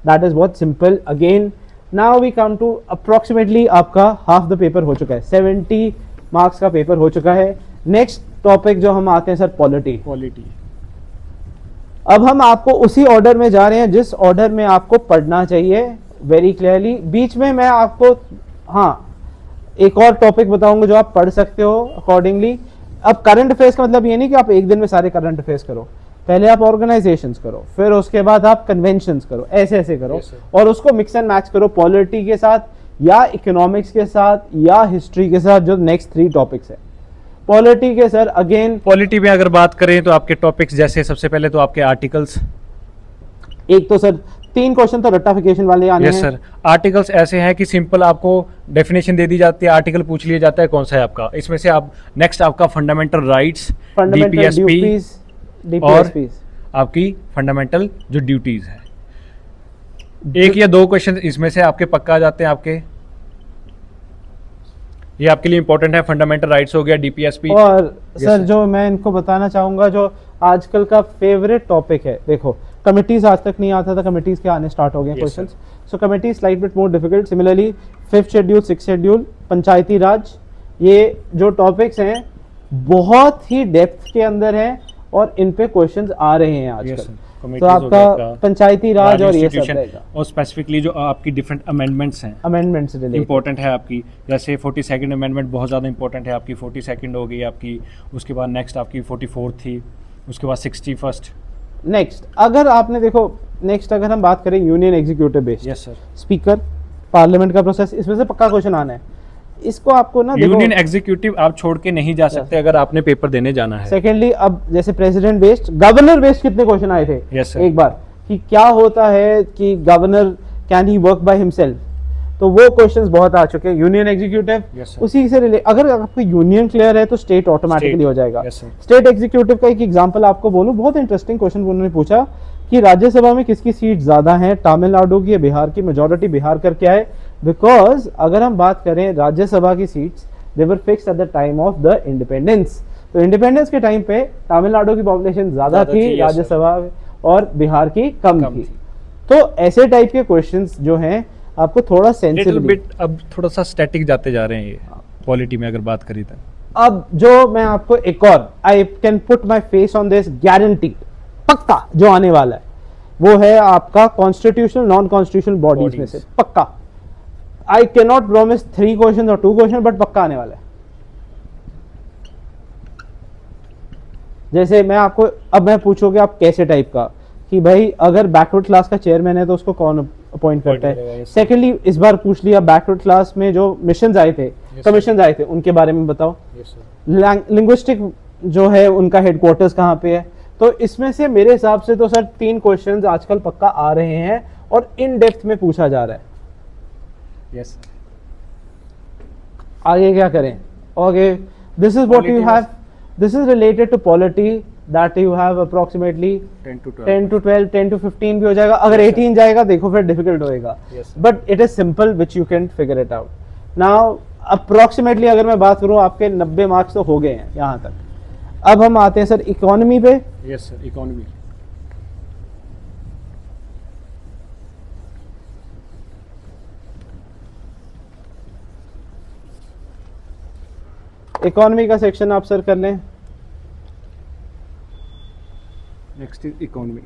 दैट इज बहुत simple. Again now we come to approximately आपका हाफ द पेपर हो चुका है, 70 मार्क्स का पेपर हो चुका है। नेक्स्ट टॉपिक जो हम आते हैं सर, पॉलिटी। अब हम आपको उसी ऑर्डर में जा रहे हैं जिस ऑर्डर में आपको पढ़ना चाहिए वेरी क्लियरली। बीच में मैं आपको एक और टॉपिक बताऊंगा जो आप पढ़ सकते हो अकॉर्डिंगली। अब करंट अफेयर्स का मतलब ये नहीं कि आप एक दिन में सारे करंट अफेयर्स करो, पहले आप ऑर्गेनाइजेशंस करो, फिर उसके बाद आप कन्वेंशंस करो, ऐसे ऐसे करो, और उसको मिक्स एंड मैच करो पॉलिटी के साथ या इकोनॉमिक्स के साथ या हिस्ट्री के साथ, जो नेक्स्ट 3 टॉपिक्स है। पॉलिटी के सर अगेन, पॉलिटी में अगर बात करें तो आपके टॉपिक्स जैसे सबसे पहले तो आपके आर्टिकल्स, एक तो सर 3 क्वेश्चन तो रट्टाफिकेशन वाले आने हैं। सर आर्टिकल्स ऐसे हैं कि सिंपल आपको डेफिनेशन दे दी जाती है, आर्टिकल पूछ लिया जाता है कौन सा है आपका, इसमें से आप नेक्स्ट आपका फंडामेंटल राइट्स, डीपीएसपी और आपकी फंडामेंटल जो ड्यूटीज है। 1 या 2 क्वेश्चन इसमें से आपके पक्का आ जाते हैं आपके, ये आपके लिए इंपॉर्टेंट है। फंडामेंटल राइट्स हो गया, डीपीएसपी। और सर जो मैं इनको बताना चाहूंगा, जो आजकल का फेवरेट टॉपिक है, देखो कमिटीज आज तक नहीं आता था, कमिटीज के आने स्टार्ट हो गए questions. So committee slight bit more difficult. Similarly 5th schedule, 6th schedule, Panchayati Raj, ये जो टॉपिक्स हैं बहुत ही डेप्थ के अंदर हैं और इन पे क्वेश्चंस आ रहे हैं आजकल। तो आपका पंचायती राज और ये सब रहेगा, और स्पेसिफिकली जो आपकी डिफरेंट अमेंडमेंट्स हैं, अमेंडमेंट्स इंपॉर्टेंट है आपकी, जैसे 42nd अमेंडमेंट बहुत ज़्यादा इंपॉर्टेंट है आपकी, 42nd हो गई आपकी, उसके बाद नेक्स्ट आपकी 44th थी, उसके बाद 61st। नेक्स्ट अगर आपने देखो, नेक्स्ट अगर हम बात करें union executive based, yes sir, speaker, parliament का प्रोसेस, इसमें से पक्का क्वेश्चन आना है। इसको आपको ना यूनियन एग्जीक्यूटिव आप छोड़ के नहीं जा सकते अगर आपने पेपर देने जाना है। सेकेंडली, अब जैसे प्रेसिडेंट बेस्ड, गवर्नर बेस्ड कितने क्वेश्चन आए थे एक बार, कि क्या होता है कि governor can he work by himself, तो वो क्वेश्चंस बहुत आ चुके हैं। यूनियन एग्जीक्यूटिव उसी से रिलेट, अगर आपको यूनियन क्लियर है तो स्टेट ऑटोमेटिकली हो जाएगा। स्टेट एग्जीक्यूटिव का एक एग्जांपल आपको बोलूं, बहुत इंटरेस्टिंग क्वेश्चन उन्होंने पूछा कि राज्यसभा में किसकी सीट ज्यादा है, तमिलनाडु की या बिहार की। मेजोरिटी बिहार करके आए, बिकॉज अगर हम बात करें राज्यसभा की seats, they were fixed at the time of the independence. तो इंडिपेंडेंस के टाइम पे तमिलनाडु की पॉपुलेशन ज्यादा थी राज्यसभा, और बिहार की कम थी। तो ऐसे टाइप के क्वेश्चंस जो हैं आपको थोड़ा सेंसिटिव, अब थोड़ा सा स्टैटिक जाते जा रहे हैं ये पॉलिटी में अगर बात करी तो। अब जो मैं आपको एक और, I can put my face on this, guarantee पक्का जो आने वाला है वो है आपका कॉन्स्टिट्यूशनल नॉन कॉन्स्टिट्यूशनल बॉडीज में से पक्का। आई कैन नॉट प्रॉमिस 3 क्वेश्चन और 2 क्वेश्चन, बट पक्का आने वाला है। जैसे मैं आपको, अब मैं पूछोगे आप कैसे टाइप का, कि भाई अगर बैकवर्ड क्लास का चेयरमैन है तो उसको कौन अपॉइंट करता है। सेकेंडली, इस बार पूछ लिया बैकवर्ड क्लास में जो मिशंस आए थे, कमीशन आए थे, उनके बारे में बताओ। लिंग्विस्टिक जो है उनका हेडक्वार्टर्स कहाँ पे है। तो इसमें से मेरे हिसाब से तो सर 3 क्वेश्चंस आजकल पक्का आ रहे हैं और इन डेप्थ में पूछा जा रहा है। यस, आगे क्या करें? Okay, this is what you have. This is related to polity that you have approximately 10 to 12 10 to 12, 10 to 15 भी हो जाएगा. अगर 18 जाएगा देखो फिर डिफिकल्ट होएगा. Yes, sir. But it is simple which you can figure it out. Now approximately अगर मैं बात करूँ आपके 90 मार्क्स तो हो गए हैं यहाँ तक. अब हम आते हैं सर इकोनॉमी पे. Yes sir, economy. इकोनॉमी का सेक्शन आप सर कर लें. Next is economy.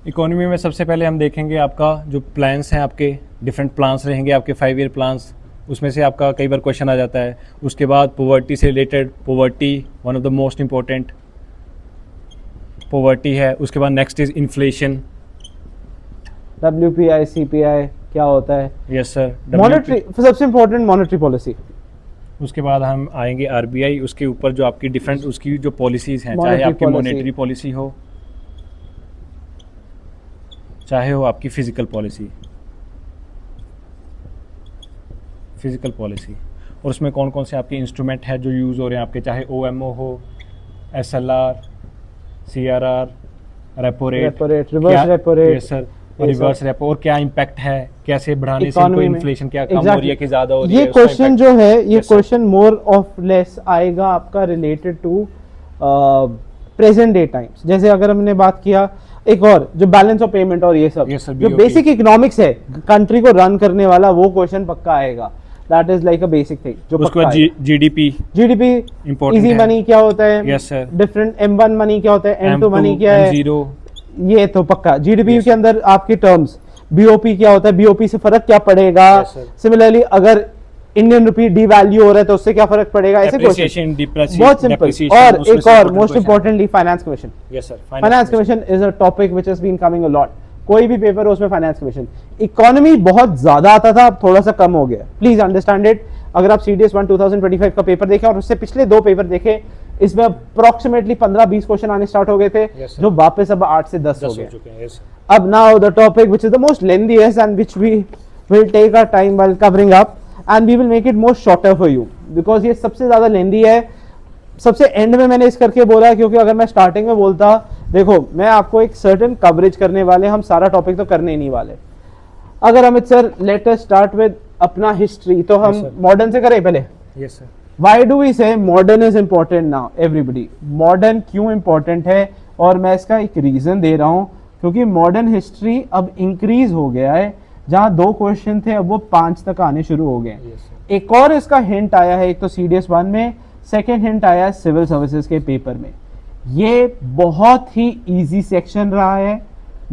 इकोनॉमी में सबसे पहले हम देखेंगे आपका जो प्लान्स हैं, आपके डिफरेंट प्लान्स रहेंगे, आपके 5 ईयर प्लान्स. उसमें से आपका कई बार क्वेश्चन आ जाता है. उसके बाद पॉवर्टी से related, poverty one of the most important poverty है. उसके बाद next is inflation. WPI CPI क्या होता है. Yes sir. मॉनेटरी सबसे इम्पोर्टेंट मॉनेटरी पॉलिसी. उसके बाद हम आएंगे RBI. उसके ऊपर जो आपकी डिफरेंट उसकी जो पॉलिसीज़ हैं, चाहे Monetary आपकी policy. मॉनेटरी पॉलिसी हो, चाहे हो आपकी फिजिकल पॉलिसी. फिजिकल पॉलिसी और उसमें कौन कौन से आपके इंस्ट्रूमेंट हैं जो यूज़ हो रहे हैं आपके, चाहे OMO हो, SLR, CRR, repo rate, reverse repo rate. Yes sir. Reverse repo, और क्या इम्पैक्ट है, कैसे बढ़ाने से Economy इनको में. इन्फ्लेशन क्या कम हो Exactly. रही है कि ज़्यादा हो रही है. ये उसका क्वेश्चन impact. जो है ये Yes, sir. Question more of less आएगा आपका related to present day times. जैसे अगर हमने बात किया एक और जो बैलेंस ऑफ पेमेंट और ये सब Yes, sir, जो BOP. बेसिक इकोनॉमिक्स है कंट्री को रन करने वाला, वो क्वेश्चन पक्का आएगा. That is like a basic thing जो उसके पक्का बाद आएगा. GDP GDP, इम्पोर्टेंट इजी है. मनी क्या होता है. Yes sir. Different M1 money क्या होता है, M2 मनी क्या है, M0. ये तो पक्का. GDP Yes, के अंदर आपकी टर्म्स BOP क्या होता है, BOP से फर्क क्या पड़ेगा. Yes, sir. सिमिलरली अगर इंडियन रुपी डिवैल्यू हो रहा है तो उससे क्या फर्क पड़ेगा. ऐसे क्वेश्चन Appreciation, depreciation, बहुत सिंपल. depreciation, और उसमें एक से और important most question. Importantly finance commission. Yes, sir. Finance commission is a topic which has been coming a lot. कोई भी पेपर हो उसमें फाइनेंस कमीशन. इकोनॉमी बहुत ज्यादा आता था, अब थोड़ा सा कम हो गया. Please understand it. अगर आप CDS 1 2025 का पेपर देखें और उससे पिछले 2 पेपर देखे, इसमें अप्रोक्सीमेटली 15-20 क्वेश्चन आने स्टार्ट हो गए थे. Yes, sir. जो वापस अब 8 से 10 हो 10 हो गए. चुके हैं. Yes, sir. अब now the topic which is the most lengthiest and which we will take our time while covering up and we will make it more shorter for you because ये सबसे ज्यादा लेंदी है. सबसे एंड में मैंने इस करके बोला क्योंकि अगर मैं स्टार्टिंग में बोलता, देखो मैं आपको एक सर्टेन कवरेज करने वाले, हम सारा टॉपिक तो करने ही नहीं वाले. अगर Amit sir let us start with अपना हिस्ट्री, तो हम Yes, sir. मॉडर्न से करें पहले. Yes, sir. Why do we say modern is important now? Everybody, modern क्यों important है? और मैं इसका एक रीजन दे रहा हूँ क्योंकि मॉडर्न हिस्ट्री अब इंक्रीज हो गया है. जहाँ 2 क्वेश्चन थे अब वो 5 तक आने शुरू हो गए. Yes, sir. एक और इसका हिंट आया है, एक तो CDS 1 में, सेकेंड हिंट आया है सिविल सर्विसेज के पेपर में. ये बहुत ही इजी सेक्शन रहा है,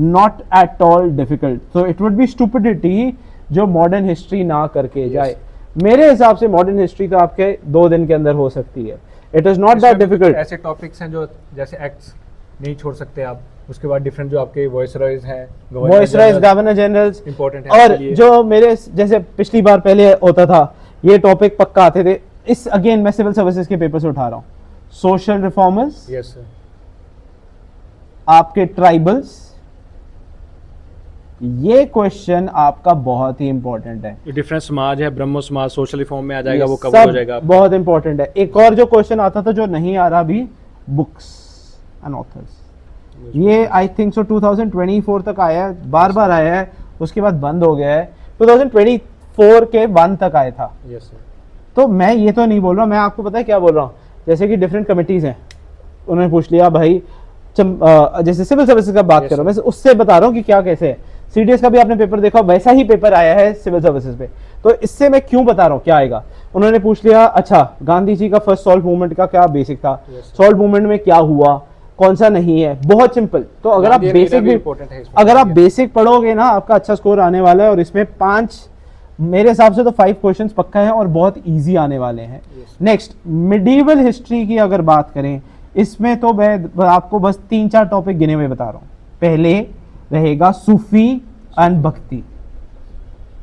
not at all difficult. So it would be stupidity जो मॉडर्न हिस्ट्री ना करके जाए. मेरे हिसाब से मॉडर्न हिस्ट्री तो आपके 2 दिन के अंदर हो सकती है. It is not that difficult. ऐसे टॉपिक्स हैं जो जैसे एक्ट्स नहीं छोड़ सकते आप. उसके बाद डिफरेंट जो आपके वॉइसरॉयज हैं, वॉइसरॉयज, गवर्नर जनरल्स, इंपॉर्टेंट है और आपके लिए. जो मेरे जैसे पिछली बार पहले होता था ये टॉपिक पक्का आते थे. इस अगेन मैं सिविल सर्विसेज के पेपर से उठा रहा हूँ. Social reformers, yes sir. आपके ट्राइबल्स, ये क्वेश्चन आपका बहुत ही इंपॉर्टेंट है. डिफरेंट समाज है, ब्रह्मो समाज सोशल रिफॉर्म में आ जाएगा, ये वो कवर हो सब जाएगा. बहुत इंपॉर्टेंट है. एक और जो क्वेश्चन आता था जो नहीं आ रहा अभी, बुक्स एंड ऑथर्स. ये आई थिंक सो 2024 तक आया है, बार बार आया है, उसके बाद बंद हो गया है. 2024 के 1 तक आया था. Yes sir. तो मैं ये तो नहीं बोल रहा, मैं आपको पता है क्या बोल रहा हूँ. जैसे कि डिफरेंट कमिटीज हैं, उन्होंने पूछ लिया भाई जैसे सिविल सर्विसेज का बात Yes, करो, sir. मैं उससे बता रहा हूँ कि क्या कैसे है. CDS का भी आपने पेपर देखा, वैसा ही पेपर आया है सिविल सर्विसेज पे. तो इससे मैं क्यों बता रहा हूँ क्या आएगा. उन्होंने पूछ लिया, अच्छा गांधी जी का फर्स्ट सॉल्ट मूवमेंट का क्या बेसिक था, Yes, sir. सॉल्ट मूवमेंट में क्या हुआ, कौन सा नहीं है. बहुत सिंपल. तो अगर आप बेसिक भी अगर आप बेसिक पढ़ोगे ना, आपका अच्छा स्कोर आने वाला है. और इसमें 5 मेरे हिसाब से तो 5 क्वेश्चंस पक्का है और बहुत इजी आने वाले हैं. नेक्स्ट मिडीवल हिस्ट्री की अगर बात करें, इसमें तो मैं आपको बस 3-4 टॉपिक गिने हुए बता रहा हूँ. पहले रहेगा सूफी एंड भक्ति.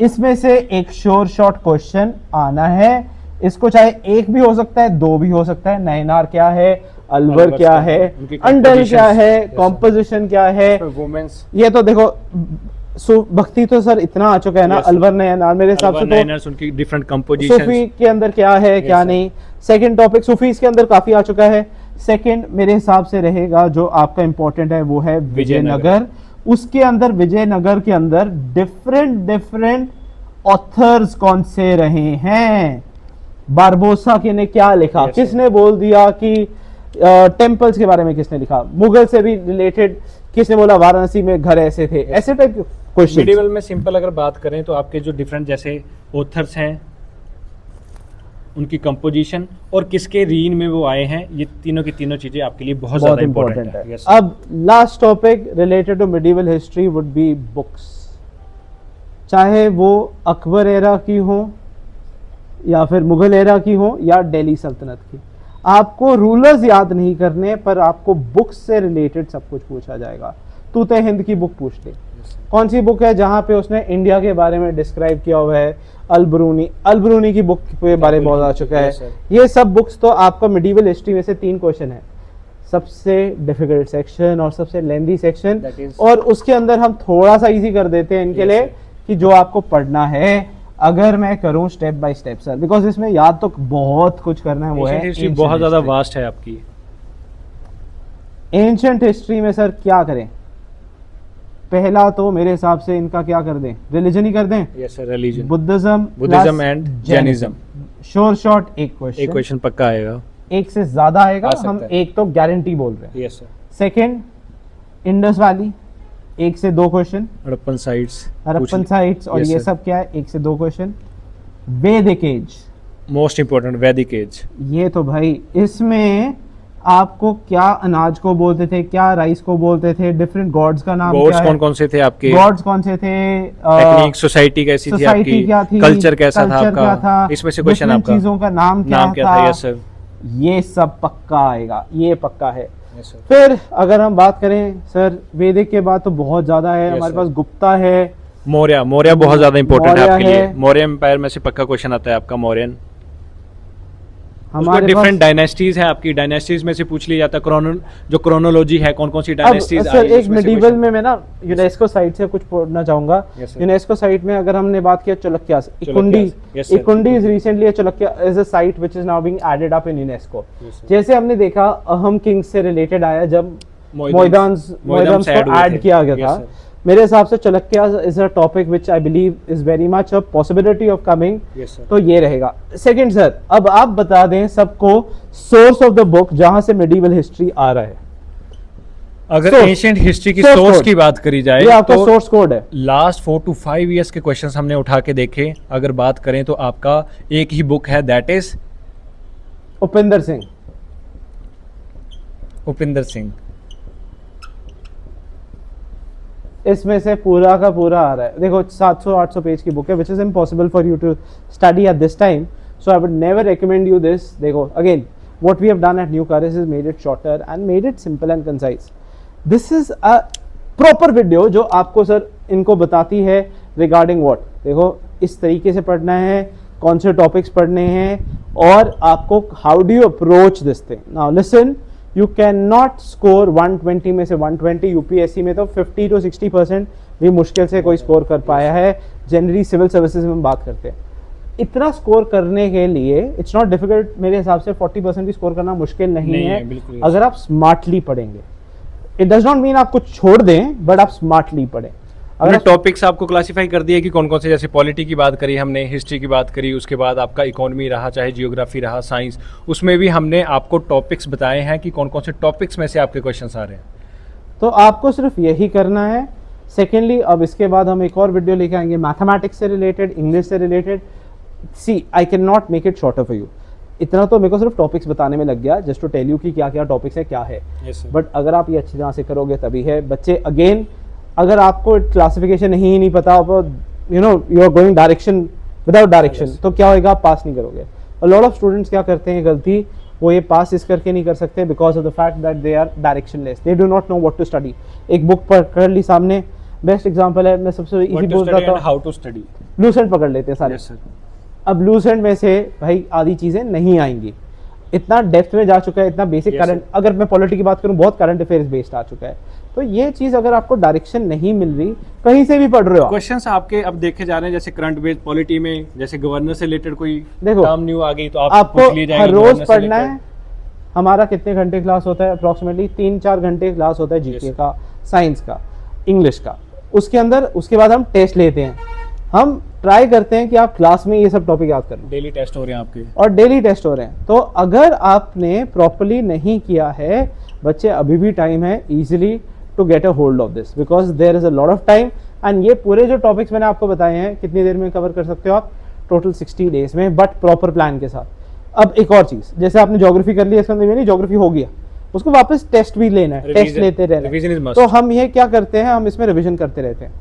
इसमें से एक श्योर शॉर्ट क्वेश्चन आना है. इसको चाहे 1 भी हो सकता है, 2 भी हो सकता है. नैनार क्या है, अलवर क्या है, अंडल क्या है, कॉम्पोजिशन क्या है. वुमेन्स. ये तो देखो सो भक्ति तो सर इतना आ चुका है ना, Yes, sir. अलवर नयनार मेरे हिसाब से तो उनकी डिफरेंट कंपोजिशन सूफी के अंदर क्या है क्या sir. नहीं। सेकंड टॉपिक सूफी इसके अंदर काफी आ चुका है। सेकंड मेरे हिसाब से रहेगा जो आपका इंपॉर्टेंट है वो है विजयनगर। उसके अंदर विजयनगर के अंदर डिफरेंट ऑथर्स कौन से रहे हैं, बारबोसा के ने क्या लिखा, Yes, किसने बोल दिया कि टेम्पल्स के बारे में किसने लिखा, मुगल से भी रिलेटेड किसने बोला वाराणसी में घर ऐसे थे, ऐसे टाइप क्वेश्चन। मिडिवल में सिंपल अगर बात करें तो आपके जो डिफरेंट जैसे ऑथर्स हैं, उनकी कंपोजिशन और किसके रीन में वो आए हैं, ये तीनों की तीनों चीजें आपके लिए बहुत ज्यादा इंपॉर्टेंट है। Yes, अब last topic related to medieval history would be books, चाहे वो अकबर एरा की हो या फिर मुगल एरा की हो या दिल्ली सल्तनत की। आपको रूलर्स याद नहीं करने पर आपको बुक्स से रिलेटेड सब कुछ पूछा जाएगा। तूते हिंद की बुक पूछ ले, कौन सी बुक है जहां पे उसने इंडिया के बारे में डिस्क्राइब किया हुआ है, अलबरूनी की बुक के बारे में बहुत आ चुका है। ये सब बुक्स तो आपका मिडिवल हिस्ट्री में से 3 क्वेश्चन है, सबसे डिफिकल्ट सेक्शन और सबसे लेंदी सेक्शन, और उसके अंदर हम थोड़ा सा इजी कर देते हैं इनके लिए कि जो आपको पढ़ना है। अगर मैं करूं step by step sir, because इसमें याद तो बहुत कुछ करना है, वो है हिस्ट्री बहुत ज्यादा वास्ट है आपकी। एंशिएंट हिस्ट्री में सर क्या करें, पहला तो मेरे हिसाब से इनका क्या कर दें, रिलीजन ही कर दें। Yes sir, religion, Buddhism and Jainism. Sure short एक क्वेश्चन पक्का आएगा, एक से ज्यादा आएगा, आ सकता हम है। एक तो गारंटी बोल रहे हैं। Yes sir. Second Indus valley, 1 से 2 क्वेश्चन। हड़प्पन साइट्स और Yes, ये sir. सब क्या है, 1 से 2 क्वेश्चन। वैदिक एज, मोस्ट इंपोर्टेंट, वैदिक एज। ये तो भाई इसमें आपको क्या अनाज को बोलते थे, क्या राइस को बोलते थे, डिफरेंट गॉड्स का नाम क्या गॉड्स है, कौन कौन से थे आपके, गॉड्स कौन से थे, टेक्निक, सोसाइटी कैसी थी सोसाइटी आपकी, क्या थी, कल्चर कैसा था culture क्या था, आपका, इसमें से क्वेश्चन different आपका चीजों का नाम क्या था। Yes sir. ये सब पक्का आएगा, ये पक्का है। Yes sir. फिर अगर हम बात करें सर वैदिक के बाद तो बहुत ज्यादा है, Yes, हमारे sir. पास गुप्ता है, मौर्य बहुत ज्यादा इंपॉर्टेंट है मौर्य आपके लिए। है। मौर्य एम्पायर में से पक्का क्वेश्चन आता है आपका मौर्यन। हमारे डिफरेंट पास डायनेस्टीज है आपकी, डायनेस्टीज में से पूछ लिया जाता है, जो क्रोनोलॉजी है कौन कौन सी अब डायनेस्टीज सर एक मिडिवल में मैं ना यूनेस्को साइट से कुछ पढ़ना चाहूंगा। Yes, sir. यूनेस्को साइट में अगर हमने बात किया Chalukyas, Yes, sir. Ikundi is recently Chalukya is a site which is now being added up in UNESCO. Yes, sir. जैसे हमने देखा अहम किंग्स से रिलेटेड आया जब मोइदम्स मोइदम्स add को हुए ऐड थे। किया गया Yes, था। sir. मेरे हिसाब से Chalukya is a topic which I believe is very much a possibility of coming. Yes, sir. तो ये रहेगा। सेकंड सर, अब आप बता दें सबको सोर्स ऑफ द बुक जहां से मिडिवल हिस्ट्री आ रहा है। अगर Source. एंशिएंट हिस्ट्री की Source सोर्स code. की बात करी जाए ये आपका तो सोर्स कोड है। लास्ट 4 to 5 ईयर्स के क्वेश्चंस हमने उठा के देखे। अगर बात करें तो आपका एक ही बुक है, दैट इज उपिंदर सिंह। उपिंदर सिंह। इसमें से पूरा का पूरा आ रहा है। देखो 700-800 पेज की बुक है, which is impossible for you to study at this time, so I would never recommend you this. देखो again what we have done at New Karis is made it shorter and made it simple and concise. This is a proper video जो आपको sir इनको बताती है regarding what। देखो इस तरीके से पढ़ना है, कौन से टॉपिक्स पढ़ने हैं और आपको how do you approach this thing. Now listen, you cannot score 120 में से 120। यूपीएससी में तो 50 to 60% भी मुश्किल से कोई स्कोर कर पाया है। जनरली सिविल सर्विसेज में हम बात करते हैं, इतना स्कोर करने के लिए इट्स नॉट डिफिकल्ट। मेरे हिसाब से 40% भी स्कोर करना मुश्किल नहीं है बिल्कुल। अगर आप स्मार्टली पढ़ेंगे। इट डज नॉट मीन आप कुछ छोड़ दें, बट आप स्मार्टली पढ़ें। हमने टॉपिक्स आपको क्लासिफाई कर दिए कि कौन कौन से, जैसे पॉलिटी की बात करी हमने, हिस्ट्री की बात करी, उसके बाद आपका इकोनॉमी रहा, चाहे जियोग्राफी रहा, साइंस, उसमें भी हमने आपको टॉपिक्स बताए हैं कि कौन कौन से टॉपिक्स में से आपके क्वेश्चंस आ रहे हैं। तो आपको सिर्फ यही करना है। सेकेंडली अब इसके बाद हम एक और वीडियो लेके आएंगे मैथमेटिक्स से रिलेटेड, इंग्लिश से related. See I can not make it shorter for you. इतना तो मेरे को सिर्फ टॉपिक्स बताने में लग गया, जस्ट टू टेल यू कि क्या क्या टॉपिक्स है, क्या है। बट अगर आप ये अच्छी तरह से करोगे तभी है। बच्चे अगेन, अगर आपको क्लासिफिकेशन नहीं पता, you know you are going direction without direction, तो क्या होगा, आप पास नहीं करोगे। और लॉट ऑफ स्टूडेंट्स क्या करते हैं गलती, वो ये पास इस करके नहीं कर सकते because of the fact that they are directionless, they do not know what to study. एक बुक पकड़ ली सामने, बेस्ट एग्जांपल है, मैं सबसे इजी बोलता था, हाउ टू स्टडी। ब्लूसेंट पकड़ लेते हैं सारे। अब ब्लूसेंट में से भाई आधी चीजें नहीं आएंगी, इतना डेप्थ में जा चुका है, इतना बेसिक करंट, अगर मैं पॉलिटी की बात करूं बहुत करंट अफेयर्स बेस्ड आ चुका है। तो ये चीज अगर आपको डायरेक्शन नहीं मिल रही, कहीं से भी पढ़ रहे हो आप। क्वेश्चंस आपके अब देखे जा रहे हैं, जैसे करंट बेस्ड पॉलिटी में, जैसे गवर्नर से रिलेटेड कोई देखो, टर्म न्यू आ गई तो आपको पूछ लिए जाएंगे हर रोज governor से पढ़ना related। है। हमारा कितने घंटे क्लास होता है? अप्रोक्सीमेटली 3-4 घंटे क्लास होता है जीके Yes, का, साइंस का, इंग्लिश का। उसके अंदर उसके बाद हम टेस्ट लेते हैं। हम ट्राई करते हैं कि आप क्लास में ये सब टॉपिक याद कर लो, डेली टेस्ट हो रहे हैं आपके। और डेली टेस्ट हो रहे हैं। तो अगर आपने प्रॉपरली नहीं किया है बच्चे, अभी भी टाइम है easily to get a hold of this, because there is a lot of time. And ये पूरे जो टॉपिक्स मैंने आपको बताए हैं कितनी देर में कवर कर सकते हो आप? टोटल 60 डेज में, बट प्रॉपर प्लान के साथ। अब एक और चीज़, जैसे आपने ज्योग्राफी कर लिया, इसका मतलब नहीं ज्योग्राफी हो गया, उसको वापस टेस्ट भी लेना है, टेस्ट लेते रहना है। Revision is must। तो हम ये क्या करते हैं, हम इसमें रिवीजन करते रहते हैं।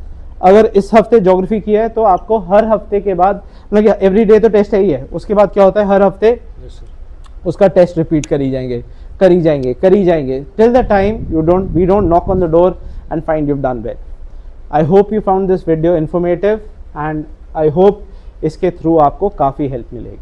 अगर इस हफ्ते ज्योग्राफी किया है तो आपको हर हफ्ते के बाद, मतलब एवरी डे तो टेस्ट है ही है, उसके बाद क्या होता है, हर हफ्ते Yes, sir। उसका टेस्ट रिपीट करी जाएंगे till the time we don't knock on the door and find you done well. I hope you found this video informative, and I hope इसके थ्रू आपको काफ़ी हेल्प मिलेगी।